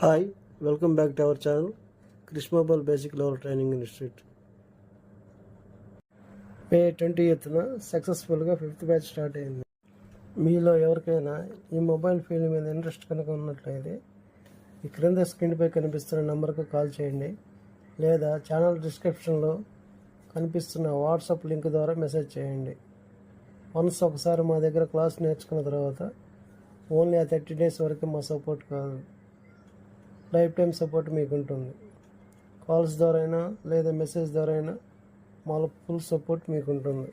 Hi, welcome back to our channel, Krish Mobile Basic Level Training Institute. May 20th సక్సెస్ఫుల్గా 5th batch start అయింది. మీలో ఎవరికైనా ఈ mobile field మీద interest కనుక ఉన్నట్లయితే ఈ క్రింద స్క్రీన్పై కనిపిస్తున్న నెంబర్కు కాల్ చేయండి, లేదా ఛానల్ డిస్క్రిప్షన్లో కనిపిస్తున్న వాట్సాప్ లింక్ ద్వారా మెసేజ్ చేయండి. వన్స్ ఒకసారి మా దగ్గర క్లాస్ నేర్చుకున్న తర్వాత ఓన్లీ ఆ 30 days వరకు మా సపోర్ట్ కాదు, లైఫ్ టైం సపోర్ట్ మీకు ఉంటుంది. కాల్స్ ద్వారా అయినా లేదా మెసేజ్ ద్వారా అయినా మా ఫుల్ సపోర్ట్ మీకు ఉంటుంది.